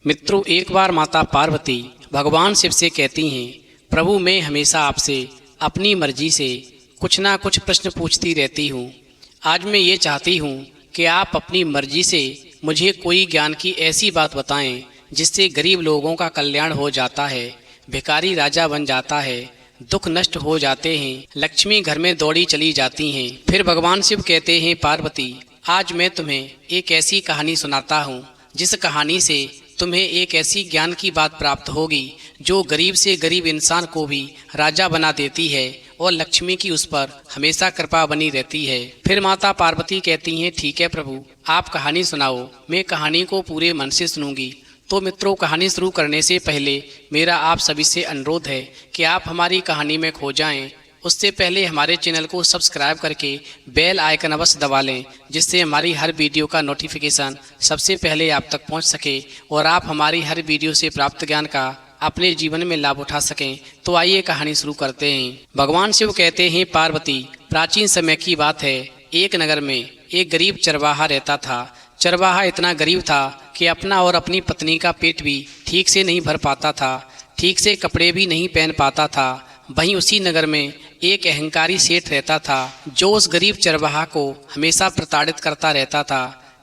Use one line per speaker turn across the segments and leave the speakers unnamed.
मित्रों, एक बार माता पार्वती भगवान शिव से कहती हैं, प्रभु मैं हमेशा आपसे अपनी मर्जी से कुछ ना कुछ प्रश्न पूछती रहती हूँ। आज मैं ये चाहती हूँ कि आप अपनी मर्जी से मुझे कोई ज्ञान की ऐसी बात बताएं जिससे गरीब लोगों का कल्याण हो जाता है, भिखारी राजा बन जाता है, दुख नष्ट हो जाते हैं, लक्ष्मी घर में दौड़ी चली जाती हैं। फिर भगवान शिव कहते हैं, पार्वती आज मैं तुम्हें एक ऐसी कहानी सुनाता हूँ जिस कहानी से तुम्हें एक ऐसी ज्ञान की बात प्राप्त होगी जो गरीब से गरीब इंसान को भी राजा बना देती है और लक्ष्मी की उस पर हमेशा कृपा बनी रहती है। फिर माता पार्वती कहती हैं, ठीक है प्रभु, आप कहानी सुनाओ, मैं कहानी को पूरे मन से सुनूंगी। तो मित्रों, कहानी शुरू करने से पहले मेरा आप सभी से अनुरोध है कि आप हमारी कहानी में खो जाएं। उससे पहले हमारे चैनल को सब्सक्राइब करके बेल आइकन अवश्य दबा लें, जिससे हमारी हर वीडियो का नोटिफिकेशन सबसे पहले आप तक पहुंच सके और आप हमारी हर वीडियो से प्राप्त ज्ञान का अपने जीवन में लाभ उठा सकें। तो आइए कहानी शुरू करते हैं। भगवान शिव कहते हैं, पार्वती प्राचीन समय की बात है, एक नगर में एक गरीब चरवाहा रहता था। चरवाहा इतना गरीब था कि अपना और अपनी पत्नी का पेट भी ठीक से नहीं भर पाता था, ठीक से कपड़े भी नहीं पहन पाता था। वहीं उसी नगर में एक अहंकारी सेठ रहता था जो उस गरीब चरवाहा को हमेशा प्रताड़ित करता रहता था।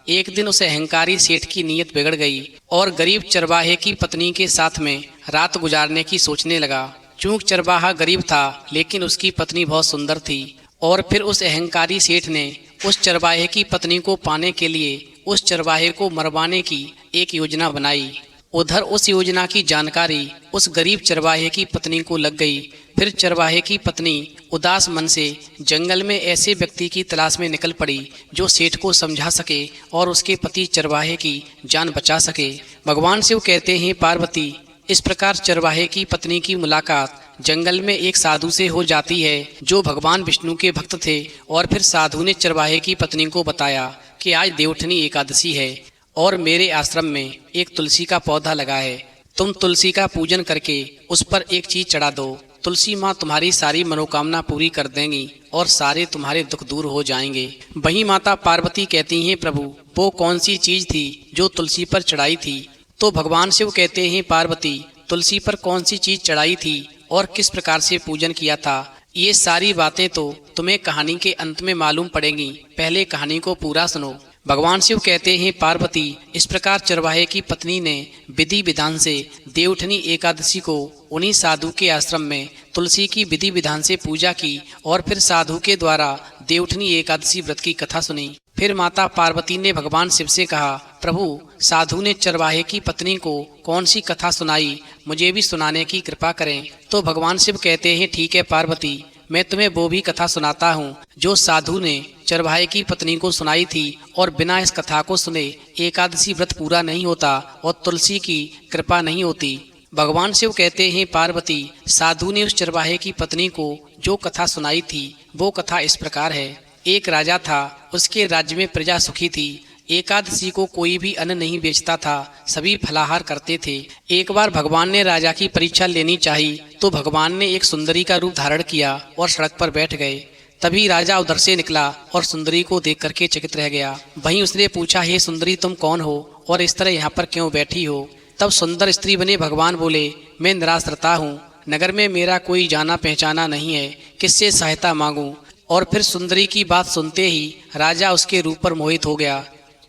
एक दिन उस अहंकारी सेठ की नीयत बिगड़ गई और गरीब चरवाहे की पत्नी के साथ में रात गुजारने की सोचने लगा। चूंकि चरवाहा गरीब था लेकिन उसकी पत्नी बहुत सुंदर थी और फिर उस अहंकारी सेठ ने उस चरवाहे की पत्नी को पाने के लिए उस चरवाहे को मरवाने की एक योजना बनाई। उधर उस योजना की जानकारी उस गरीब चरवाहे की पत्नी को लग गई। फिर चरवाहे की पत्नी उदास मन से जंगल में ऐसे व्यक्ति की तलाश में निकल पड़ी जो सेठ को समझा सके और उसके पति चरवाहे की जान बचा सके। भगवान शिव कहते हैं, पार्वती इस प्रकार चरवाहे की पत्नी की मुलाकात जंगल में एक साधु से हो जाती है जो भगवान विष्णु के भक्त थे। और फिर साधु ने चरवाहे की पत्नी को बताया कि आज देवउठनी एकादशी है और मेरे आश्रम में एक तुलसी का पौधा लगा है, तुम तुलसी का पूजन करके उस पर एक चीज चढ़ा दो। तुलसी माँ तुम्हारी सारी मनोकामना पूरी कर देंगी और सारे तुम्हारे दुख दूर हो जाएंगे। वहीं माता पार्वती कहती हैं, प्रभु वो कौन सी चीज थी जो तुलसी पर चढ़ाई थी? तो भगवान शिव कहते हैं, पार्वती तुलसी पर कौन सी चीज चढ़ाई थी और किस प्रकार से पूजन किया था, ये सारी बातें तो तुम्हें कहानी के अंत में मालूम पड़ेंगी, पहले कहानी को पूरा सुनो। भगवान शिव कहते हैं, पार्वती इस प्रकार चरवाहे की पत्नी ने विधि विधान से देवउठनी एकादशी को उन्हीं साधु के आश्रम में तुलसी की विधि विधान से पूजा की और फिर साधु के द्वारा देवउठनी एकादशी व्रत की कथा सुनी। फिर माता पार्वती ने भगवान शिव से कहा, प्रभु साधु ने चरवाहे की पत्नी को कौन सी कथा सुनाई, मुझे भी सुनाने की कृपा करें। तो भगवान शिव कहते हैं, ठीक है पार्वती, मैं तुम्हें वो भी कथा सुनाता हूँ जो साधु ने चरवाहे की पत्नी को सुनाई थी और बिना इस कथा को सुने एकादशी व्रत पूरा नहीं होता और तुलसी की कृपा नहीं होती। भगवान शिव कहते हैं, पार्वती साधु ने उस चरवाहे की पत्नी को जो कथा सुनाई थी वो कथा इस प्रकार है। एक राजा था, उसके राज्य में प्रजा सुखी थी। एकादशी को कोई भी अन्न नहीं बेचता था, सभी फलाहार करते थे। एक बार भगवान ने राजा की परीक्षा लेनी चाहिए तो भगवान ने एक सुंदरी का रूप धारण किया और सड़क पर बैठ गए। तभी राजा उधर से निकला और सुंदरी को देख करके चकित रह गया। वहीं उसने पूछा, हे सुंदरी तुम कौन हो और इस तरह यहाँ पर क्यों बैठी हो? तब सुंदर स्त्री बने भगवान बोले, मैं निराश्रता हूँ, नगर में मेरा कोई जाना पहचाना नहीं है, किससे सहायता मांगूं? और फिर सुंदरी की बात सुनते ही राजा उसके रूप पर मोहित हो गया।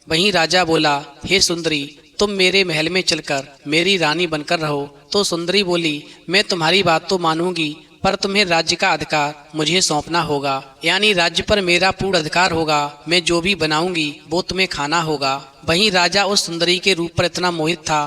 वहीं राजा बोला, हे सुंदरी तुम मेरे महल में चलकर मेरी रानी बनकर रहो। तो सुंदरी बोली, मैं तुम्हारी बात तो मानूंगी पर तुम्हें राज्य का अधिकार मुझे सौंपना होगा, यानी राज्य पर मेरा पूर्ण अधिकार होगा, मैं जो भी बनाऊंगी वो तुम्हें खाना होगा। वहीं राजा उस सुंदरी के रूप पर इतना मोहित था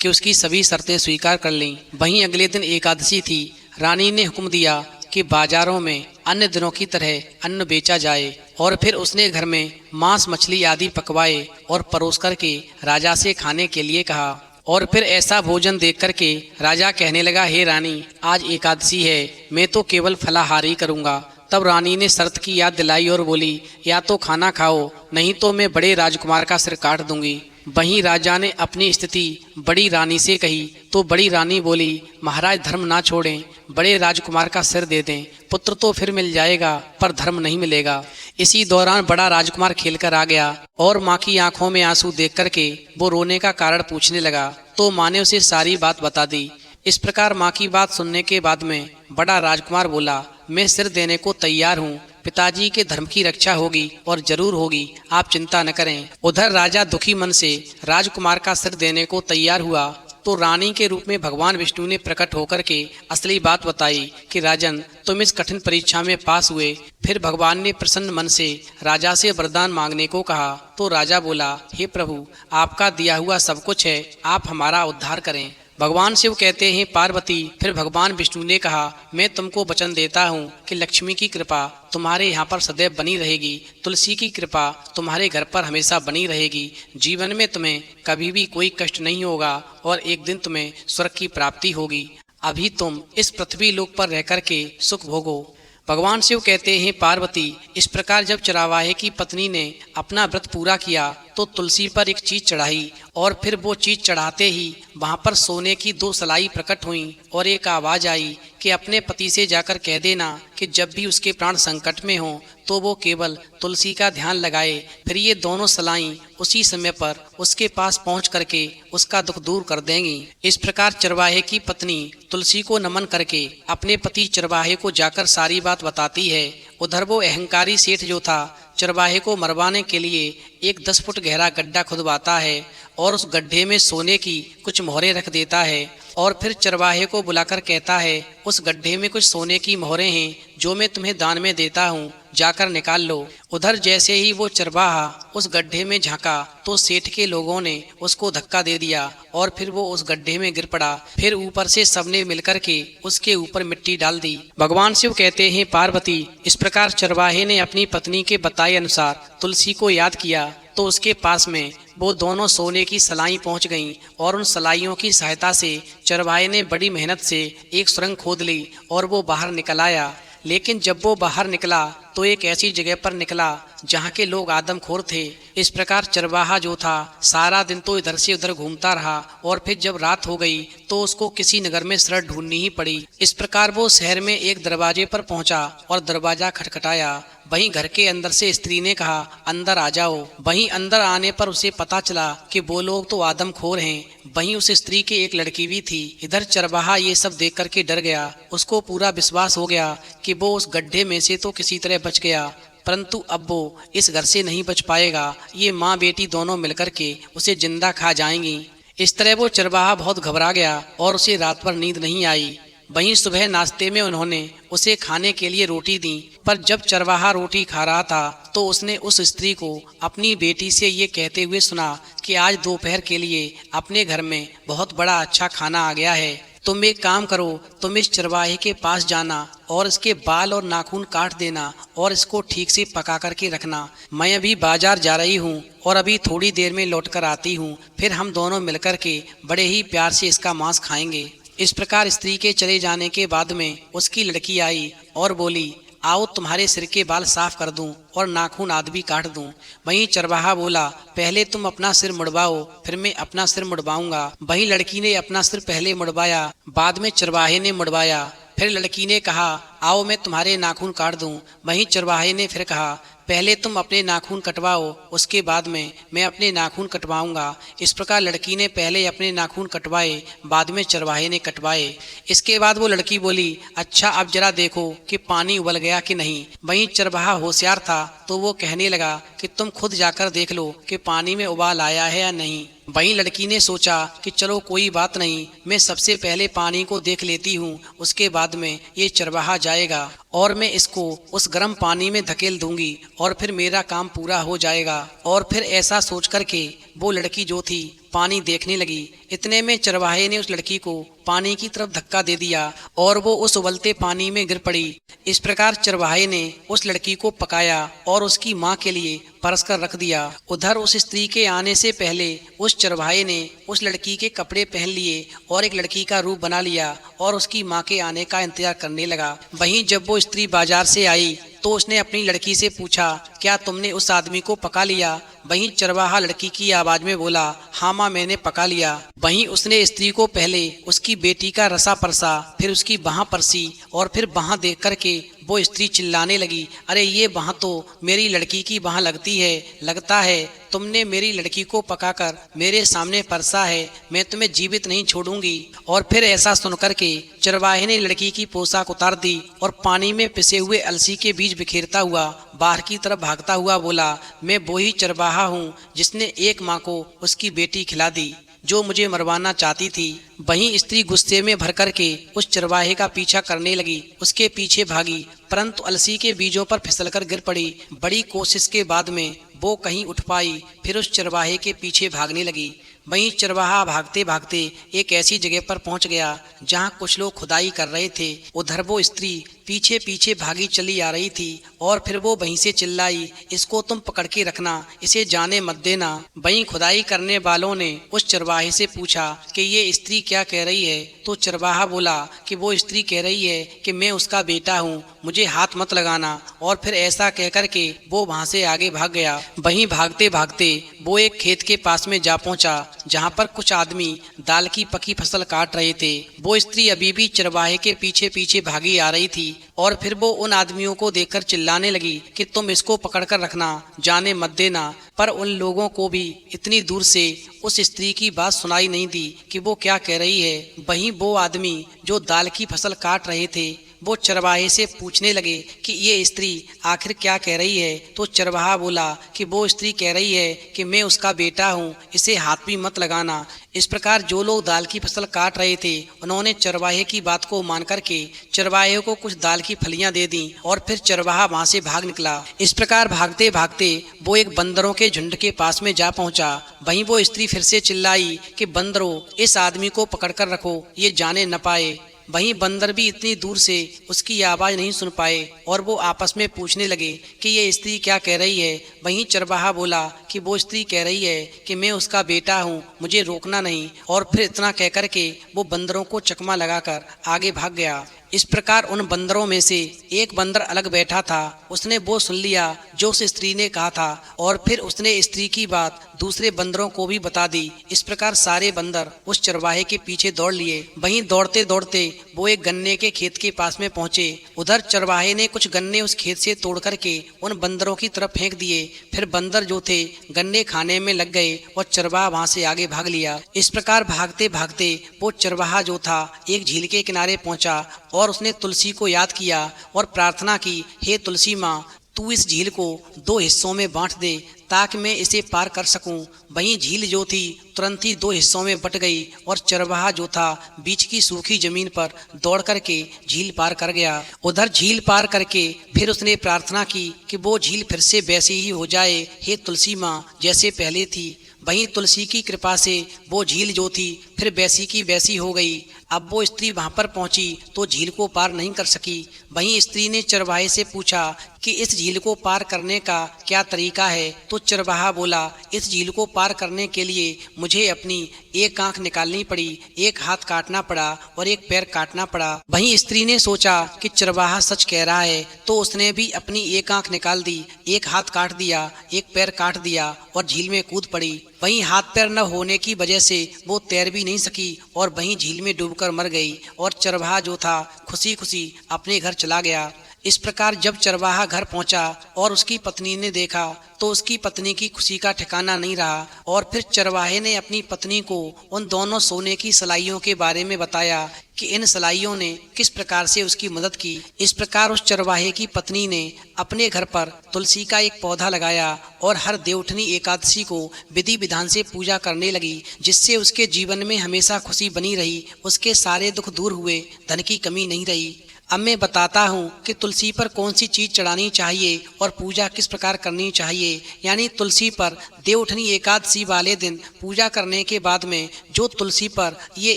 कि उसकी सभी शर्तें स्वीकार कर लीं। वहीं अगले दिन एकादशी थी। रानी ने हुक्म दिया कि बाजारों में अन्य दिनों की तरह अन्न बेचा जाए और फिर उसने घर में मांस मछली आदि पकवाए और परोस करके राजा से खाने के लिए कहा। और फिर ऐसा भोजन देख करके राजा कहने लगा, हे रानी आज एकादशी है, मैं तो केवल फलाहार ही करूँगा। तब रानी ने शर्त की याद दिलाई और बोली, या तो खाना खाओ नहीं तो मैं बड़े राजकुमार का सिर काट दूंगी। वहीं राजा ने अपनी स्थिति बड़ी रानी से कही तो बड़ी रानी बोली, महाराज धर्म ना छोड़ें, बड़े राजकुमार का सिर दे दें, पुत्र तो फिर मिल जाएगा पर धर्म नहीं मिलेगा। इसी दौरान बड़ा राजकुमार खेलकर आ गया और माँ की आंखों में आंसू देख करके वो रोने का कारण पूछने लगा। तो माँ ने उसे सारी बात बता दी। इस प्रकार माँ की बात सुनने के बाद में बड़ा राजकुमार बोला, मैं सिर देने को तैयार हूँ, पिताजी के धर्म की रक्षा होगी और जरूर होगी, आप चिंता न करें। उधर राजा दुखी मन से राजकुमार का सिर देने को तैयार हुआ तो रानी के रूप में भगवान विष्णु ने प्रकट होकर के असली बात बताई कि राजन, तुम इस कठिन परीक्षा में पास हुए। फिर भगवान ने प्रसन्न मन से राजा से वरदान मांगने को कहा तो राजा बोला, हे प्रभु, आपका दिया हुआ सब कुछ है, आप हमारा उद्धार करें। भगवान शिव कहते हैं, पार्वती, फिर भगवान विष्णु ने कहा, मैं तुमको वचन देता हूँ कि लक्ष्मी की कृपा तुम्हारे यहाँ पर सदैव बनी रहेगी, तुलसी की कृपा तुम्हारे घर पर हमेशा बनी रहेगी, जीवन में तुम्हें कभी भी कोई कष्ट नहीं होगा और एक दिन तुम्हें स्वर्ग की प्राप्ति होगी। अभी तुम इस पृथ्वी लोक पर रह कर के सुख भोगो। भगवान शिव कहते हैं, पार्वती, इस प्रकार जब चरवाहे की पत्नी ने अपना व्रत पूरा किया तो तुलसी पर एक चीज चढ़ाई और फिर वो चीज चढ़ाते ही वहां पर सोने की 2 सलाई प्रकट हुई और एक आवाज आई कि अपने पति से जाकर कह देना कि जब भी उसके प्राण संकट में हो तो वो केवल तुलसी का ध्यान लगाए। फिर ये दोनों सलाई उसी समय पर उसके पास पहुंच करके उसका दुख दूर कर देंगी। इस प्रकार चरवाहे की पत्नी तुलसी को नमन करके अपने पति चरवाहे को जाकर सारी बात बताती है। उधर वो अहंकारी सेठ जो था चरवाहे को मरवाने के लिए एक 10 फुट गहरा गड्ढा खुदवाता है और उस गड्ढे में सोने की कुछ मोहरें रख देता है और फिर चरवाहे को बुलाकर कहता है, उस गड्ढे में कुछ सोने की मोहरें हैं जो मैं तुम्हें दान में देता हूँ, जाकर निकाल लो। उधर जैसे ही वो चरवाहा उस गड्ढे में झांका तो सेठ के लोगों ने उसको धक्का दे दिया और फिर वो उस गड्ढे में गिर पड़ा। फिर ऊपर से सबने मिलकर के उसके ऊपर मिट्टी डाल दी। भगवान शिव कहते हैं, पार्वती, इस प्रकार चरवाहे ने अपनी पत्नी के बताए अनुसार तुलसी को याद किया तो उसके पास में वो दोनों सोने की सलाई पहुंच गईं और उन सलाइयों की सहायता से चरवाहे ने बड़ी मेहनत से एक सुरंग खोद ली और वो बाहर निकल आया। लेकिन जब वो बाहर निकला तो एक ऐसी जगह पर निकला जहाँ के लोग आदमखोर थे। इस प्रकार चरवाहा जो था सारा दिन तो इधर से उधर घूमता रहा और फिर जब रात हो गई तो उसको किसी नगर में शरण ढूंढनी ही पड़ी। इस प्रकार वो शहर में एक दरवाजे पर पहुंचा और दरवाजा खटखटाया। वहीं घर के अंदर से स्त्री ने कहा, अंदर आ जाओ। वहीं अंदर आने पर उसे पता चला कि वो लोग तो आदमखोर हैं। वहीं उस स्त्री की एक लड़की भी थी। इधर चरवाहा ये सब देख करके डर गया। उसको पूरा विश्वास हो गया कि वो उस गड्ढे में से तो किसी तरह बच गया, परंतु अब वो इस घर से नहीं बच पाएगा। ये माँ बेटी दोनों मिलकर के उसे जिंदा खा जाएंगी। इस तरह वो चरवाहा बहुत घबरा गया और उसे रात भर नींद नहीं आई। वहीं सुबह नाश्ते में उन्होंने उसे खाने के लिए रोटी दी, पर जब चरवाहा रोटी खा रहा था तो उसने उस स्त्री को अपनी बेटी से ये कहते हुए सुना कि आज दोपहर के लिए अपने घर में बहुत बड़ा अच्छा खाना आ गया है। तुम एक काम करो, तुम इस चरवाहे के पास जाना और इसके बाल और नाखून काट देना और इसको ठीक से पका करके रखना। मैं अभी बाजार जा रही हूँ और अभी थोड़ी देर में लौट कर आती हूँ, फिर हम दोनों मिलकर के बड़े ही प्यार से इसका मांस खाएंगे। इस प्रकार स्त्री के चले जाने के बाद में उसकी लड़की आई और बोली, आओ तुम्हारे सिर के बाल साफ कर दूं और नाखून आदि भी काट दूं। वहीं चरवाहा बोला, पहले तुम अपना सिर मुड़वाओ, फिर मैं अपना सिर मुड़वाऊंगा। वहीं लड़की ने अपना सिर पहले मुड़वाया, बाद में चरवाहे ने मुड़वाया। फिर लड़की ने कहा, आओ मैं तुम्हारे नाखून काट दूं। वहीं चरवाहे ने फिर कहा, पहले तुम अपने नाखून कटवाओ, उसके बाद में मैं अपने नाखून कटवाऊंगा। इस प्रकार लड़की ने पहले अपने नाखून कटवाए, बाद में चरवाहे ने कटवाए। इसके बाद वो लड़की बोली, अच्छा अब जरा देखो कि पानी उबल गया कि नहीं। वहीं चरवाहा होशियार था तो वो कहने लगा कि तुम खुद जाकर देख लो कि पानी में उबाल आया है या नहीं। वहीं लड़की ने सोचा कि चलो कोई बात नहीं, मैं सबसे पहले पानी को देख लेती हूँ, उसके बाद में ये चरवाहा जाएगा और मैं इसको उस गर्म पानी में धकेल दूंगी और फिर मेरा काम पूरा हो जाएगा। और फिर ऐसा सोच करके वो लड़की जो थी पानी देखने लगी। इतने में चरवाहे ने उस लड़की को पानी की तरफ धक्का दे दिया और वो उस उबलते पानी में गिर पड़ी। इस प्रकार चरवाहे ने उस लड़की को पकाया और उसकी माँ के लिए परस कर रख दिया। उधर उस स्त्री के आने से पहले उस चरवाहे ने उस लड़की के कपड़े पहन लिए और एक लड़की का रूप बना लिया और उसकी माँ के आने का इंतजार करने लगा। वहीं जब वो स्त्री बाजार से आई तो उसने अपनी लड़की से पूछा, क्या तुमने उस आदमी को पका लिया? वहीं चरवाहा लड़की की आवाज में बोला, हाँ माँ मैंने पका लिया। वहीं उसने स्त्री को पहले उसकी बेटी का रसा परसा, फिर उसकी बाह परसी और फिर बाह देख करके वो स्त्री चिल्लाने लगी, अरे ये बाँह तो मेरी लड़की की बाँह लगती है, लगता है तुमने मेरी लड़की को पकाकर मेरे सामने परसा है, मैं तुम्हें जीवित नहीं छोड़ूंगी। और फिर ऐसा सुनकर के चरवाहे ने लड़की की पोशाक उतार दी और पानी में पिसे हुए अलसी के बीज बिखेरता हुआ बाहर की तरफ भागता हुआ बोला, मैं वो ही चरवाहा हूँ जिसने एक माँ को उसकी बेटी खिला दी जो मुझे मरवाना चाहती थी। वहीं स्त्री गुस्से में भर कर के उस चरवाहे का पीछा करने लगी, उसके पीछे भागी, परंतु अलसी के बीजों पर फिसलकर गिर पड़ी। बड़ी कोशिश के बाद में वो कहीं उठ पाई, फिर उस चरवाहे के पीछे भागने लगी। वहीं चरवाहा भागते भागते एक ऐसी जगह पर पहुंच गया जहां कुछ लोग खुदाई कर रहे थे। उधर वो स्त्री पीछे पीछे भागी चली आ रही थी और फिर वो वहीं से चिल्लाई, इसको तुम पकड़ के रखना, इसे जाने मत देना। वहीं खुदाई करने वालों ने उस चरवाहे से पूछा कि ये स्त्री क्या कह रही है, तो चरवाहा बोला कि वो स्त्री कह रही है कि मैं उसका बेटा हूँ, मुझे हाथ मत लगाना। और फिर ऐसा कह कर के वो वहाँ से आगे भाग गया। वहीं भागते भागते वो एक खेत के पास में जा पहुंचा जहाँ पर कुछ आदमी दाल की पकी फसल काट रहे थे। वो स्त्री अभी भी चरवाहे के पीछे पीछे भागी आ रही थी और फिर वो उन आदमियों को देखकर चिल्लाने लगी कि तुम इसको पकड़कर रखना, जाने मत देना। पर उन लोगों को भी इतनी दूर से उस स्त्री की बात सुनाई नहीं दी कि वो क्या कह रही है। वहीं वो आदमी जो दाल की फसल काट रहे थे वो चरवाहे से पूछने लगे कि ये स्त्री आखिर क्या कह रही है। तो चरवाहा बोला कि वो स्त्री कह रही है कि मैं उसका बेटा हूँ, इसे हाथ भी मत लगाना। इस प्रकार जो लोग दाल की फसल काट रहे थे उन्होंने चरवाहे की बात को मान करके चरवाहे को कुछ दाल की फलियां दे दी और फिर चरवाहा वहां से भाग निकला। इस प्रकार भागते भागते वो एक बंदरों के झुंड के पास में जा पहुंचा। वहीं वो स्त्री फिर से चिल्लाई कि बंदरों, इस आदमी को पकड़कर रखो, ये जाने न पाए। वहीं बंदर भी इतनी दूर से उसकी आवाज नहीं सुन पाए और वो आपस में पूछने लगे कि ये स्त्री क्या कह रही है। वहीं चरवाहा बोला कि वो स्त्री कह रही है कि मैं उसका बेटा हूँ, मुझे रोकना नहीं। और फिर इतना कह कर के वो बंदरों को चकमा लगाकर आगे भाग गया। इस प्रकार उन बंदरों में से एक बंदर अलग बैठा था, उसने वो सुन लिया जो उस स्त्री ने कहा था और फिर उसने स्त्री की बात दूसरे बंदरों को भी बता दी। इस प्रकार सारे बंदर उस चरवाहे के पीछे दौड़ लिए। वहीं दौड़ते दौड़ते वो एक गन्ने के खेत के पास में पहुंचे। उधर चरवाहे ने कुछ गन्ने उस खेत से तोड़ करके उन बंदरों की तरफ फेंक दिए। फिर बंदर जो थे गन्ने खाने में लग गए और चरवाहा वहां से आगे भाग लिया। इस प्रकार भागते भागते वो चरवाहा जो था एक झील के किनारे पहुंचा और उसने तुलसी को याद किया और प्रार्थना की, हे तुलसी माँ, तू इस झील को 2 हिस्सों में बांट दे ताकि मैं इसे पार कर सकूं। वहीं झील जो थी तुरंत ही 2 हिस्सों में बट गई और चरवाहा जो था बीच की सूखी जमीन पर दौड़ करके झील पार कर गया। उधर झील पार करके फिर उसने प्रार्थना की कि वो झील फिर से वैसी ही हो जाए, हे तुलसी माँ, जैसे पहले थी। वहीं तुलसी की कृपा से वो झील जो थी फिर वैसी की वैसी हो गई। अब वो स्त्री वहां पर पहुंची तो झील को पार नहीं कर सकी। वहीं स्त्री ने चरवाहे से पूछा कि इस झील को पार करने का क्या तरीका है। तो चरवाहा बोला, इस झील को पार करने के लिए मुझे अपनी एक आंख निकालनी पड़ी, एक हाथ काटना पड़ा और एक पैर काटना पड़ा। वहीं स्त्री ने सोचा कि चरवाहा सच कह रहा है तो उसने भी अपनी एक आंख निकाल दी, एक हाथ काट दिया, एक पैर काट दिया और झील में कूद पड़ी। वहीं हाथ पैर न होने की वजह से वो तैर भी नहीं सकी और वहीं झील में डूबकर मर गई और चरवाहा जो था खुशी खुशी अपने घर चला गया। इस प्रकार जब चरवाहा घर पहुंचा और उसकी पत्नी ने देखा तो उसकी पत्नी की खुशी का ठिकाना नहीं रहा और फिर चरवाहे ने अपनी पत्नी को उन दोनों सोने की सलाइयों के बारे में बताया कि इन सलाइयों ने किस प्रकार से उसकी मदद की। इस प्रकार उस चरवाहे की पत्नी ने अपने घर पर तुलसी का एक पौधा लगाया और हर देवउठनी एकादशी को विधि विधान से पूजा करने लगी, जिससे उसके जीवन में हमेशा खुशी बनी रही, उसके सारे दुख दूर हुए, धन की कमी नहीं रही। अब मैं बताता हूँ कि तुलसी पर कौन सी चीज चढ़ानी चाहिए और पूजा किस प्रकार करनी चाहिए। यानी तुलसी पर देवउठनी एकादशी वाले दिन पूजा करने के बाद में जो तुलसी पर ये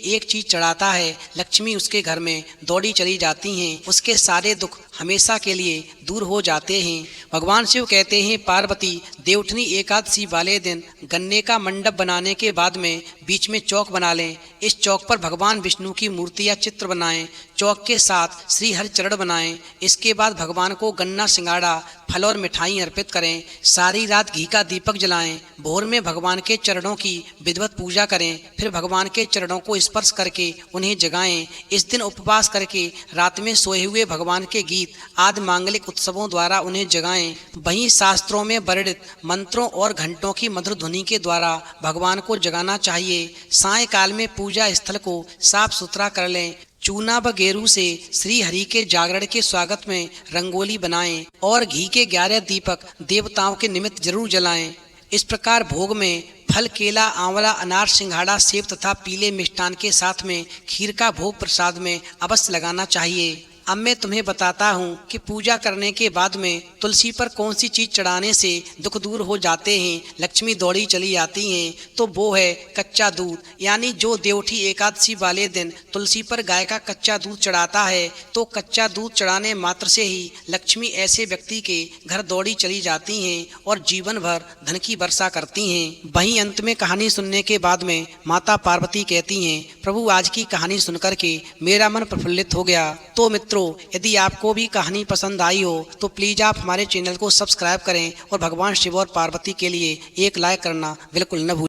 एक चीज चढ़ाता है, लक्ष्मी उसके घर में दौड़ी चली जाती हैं, उसके सारे दुख हमेशा के लिए दूर हो जाते हैं। भगवान शिव कहते हैं, पार्वती देवउठनी एकादशी वाले दिन गन्ने का मंडप बनाने के बाद में बीच में चौक बना लें। इस चौक पर भगवान विष्णु की मूर्ति या चित्र बनाएं। चौक के साथ श्री हरि चरण बनाएं। इसके बाद भगवान को गन्ना सिंगाड़ा, फल और मिठाई अर्पित करें। सारी रात घी का दीपक जलाएं। जलाएं। भोर में भगवान के चरणों की विधिवत पूजा करें, फिर भगवान के चरणों को स्पर्श करके उन्हें जगाएं। इस दिन उपवास करके रात में सोए हुए भगवान के गीत आदि मांगलिक उत्सवों द्वारा उन्हें जगाएं। वहीं शास्त्रों में वर्णित मंत्रों और घंटों की मधुर ध्वनि के द्वारा भगवान को जगाना चाहिए। सायंकाल में पूजा स्थल को साफ सुथरा कर लें। चूना व गेरू से श्री हरि के जागरण के स्वागत में रंगोली बनाएं और घी के 11 दीपक देवताओं के निमित्त जरूर जलाएं। इस प्रकार भोग में फल, केला, आंवला, अनार, सिंघाड़ा, सेब तथा पीले मिष्टान के साथ में खीर का भोग प्रसाद में अवश्य लगाना चाहिए। अब मैं तुम्हें बताता हूँ कि पूजा करने के बाद में तुलसी पर कौन सी चीज चढ़ाने से दुख दूर हो जाते हैं, लक्ष्मी दौड़ी चली आती हैं। तो वो है कच्चा दूध। यानी जो देवठी एकादशी वाले दिन तुलसी पर गाय का कच्चा दूध चढ़ाता है तो कच्चा दूध चढ़ाने मात्र से ही लक्ष्मी ऐसे व्यक्ति के घर दौड़ी चली जाती हैं और जीवन भर धन की वर्षा करती हैं। वहीं अंत में कहानी सुनने के बाद में माता पार्वती कहती हैं, प्रभु आज की कहानी सुनकर के मेरा मन प्रफुल्लित हो गया। तो मित्रों, यदि आपको भी कहानी पसंद आई हो तो प्लीज आप हमारे चैनल को सब्सक्राइब करें और भगवान शिव और पार्वती के लिए एक लाइक करना बिल्कुल न भूलें।